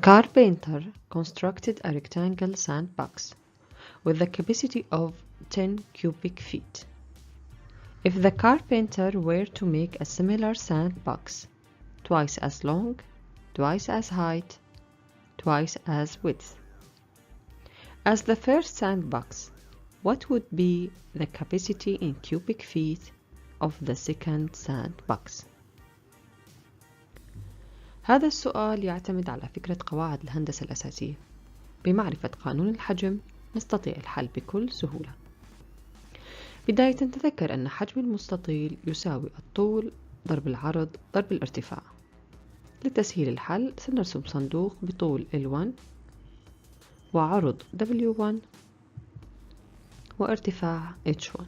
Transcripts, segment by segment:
carpenter constructed a rectangle sandbox with the capacity of 10 cubic feet. If the carpenter were to make a similar sandbox, twice as long, twice as height, twice as width, as the first sandbox, what would be the capacity in cubic feet of the second sandbox? هذا السؤال يعتمد على فكرة قواعد الهندسة الأساسية. بمعرفة قانون الحجم نستطيع الحل بكل سهولة. بداية تذكر أن حجم المستطيل يساوي الطول ضرب العرض ضرب الارتفاع. لتسهيل الحل سنرسم صندوق بطول L1 وعرض W1 وارتفاع H1.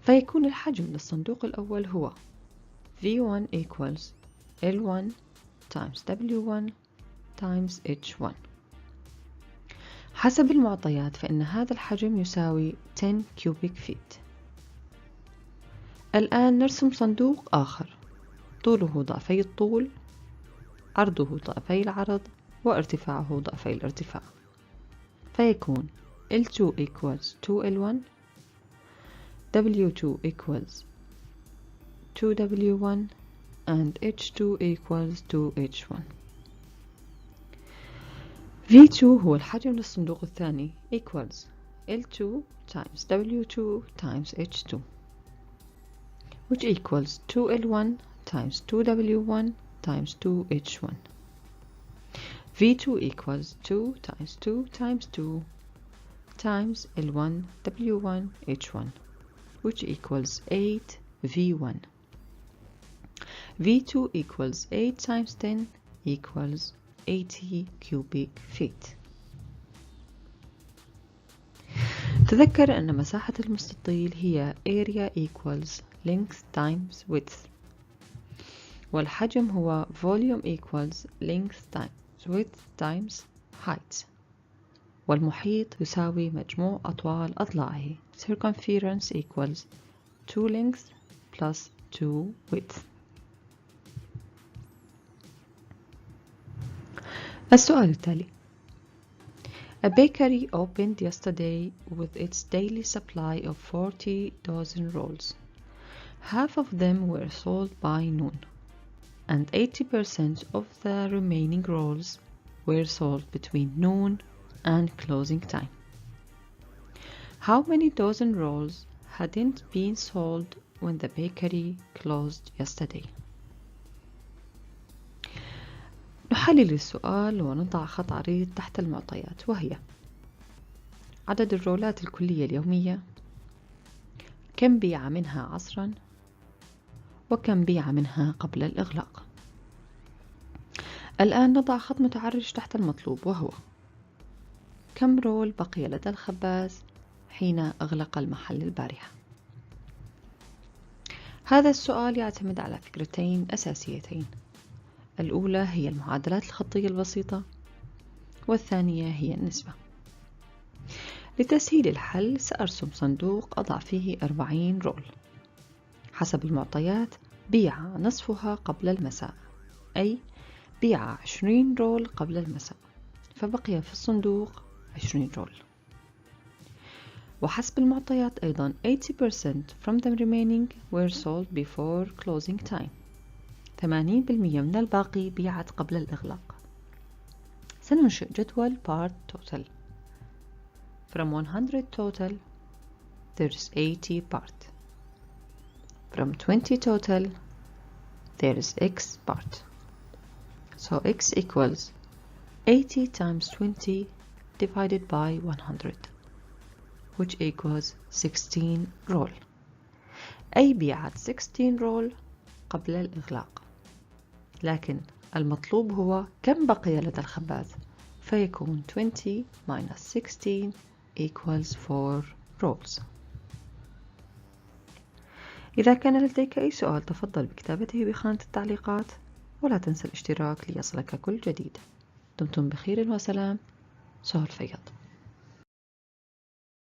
فيكون الحجم للصندوق الأول هو V1 equals L1 times W1 times H1. حسب المعطيات فإن هذا الحجم يساوي 10 cubic feet. الآن نرسم صندوق آخر طوله ضعفي الطول، عرضه ضعفي العرض، وارتفاعه ضعفي الارتفاع. فيكون L2 equals 2L1 W2 equals 2W1 and H2 equals 2H1. V2 هو الحجم للصندوق الثاني equals L2 times W2 times H2 which equals 2L1 times 2W1 times 2H1. V2 equals 2 times 2 times 2 times L1 W1 H1 which equals 8 V1. V2 equals 8 times 10 equals 80 cubic feet. تذكر أن مساحة المستطيل هي area equals length times width، والحجم هو volume equals length times width times height، والمحيط يساوي مجموع أطوال أضلاعه circumference equals 2 length plus 2 width. السؤال التالي: A bakery opened yesterday with its daily supply of 40 dozen rolls. Half of them were sold by noon, and 80% of the remaining rolls were sold between noon and closing time. How many dozen rolls hadn't been sold when the bakery closed yesterday? نحلل السؤال ونضع خط عريض تحت المعطيات، وهي عدد الرولات الكلية اليومية، كم بيع منها عصرا، وكم بيع منها قبل الإغلاق. الآن نضع خط متعرج تحت المطلوب، وهو كم رول بقي لدى الخباز حين أغلق المحل البارحة. هذا السؤال يعتمد على فكرتين أساسيتين، الأولى هي المعادلات الخطية البسيطة، والثانية هي النسبة. لتسهيل الحل سأرسم صندوق أضع فيه 40 رول. حسب المعطيات بيع نصفها قبل المساء، أي بيع 20 رول قبل المساء، فبقي في الصندوق 20 رول. وحسب المعطيات أيضا 80% from the remaining were sold before closing time. 80% من الباقي بيعت قبل الإغلاق. سننشئ جدول part total. From 100 total, there's 80 part. From 20 total, there's x part. So x equals 80 times 20 divided by 100, which equals 16 roll. أي بيعت 16 roll قبل الإغلاق. لكن المطلوب هو كم بقي لدى الخباز، فيكون 20 minus 16 equals 4 rolls. إذا كان لديك أي سؤال تفضل بكتابته بخانة التعليقات، ولا تنسى الاشتراك ليصلك كل جديد. دمتم بخير وسلام. سهى الفياض.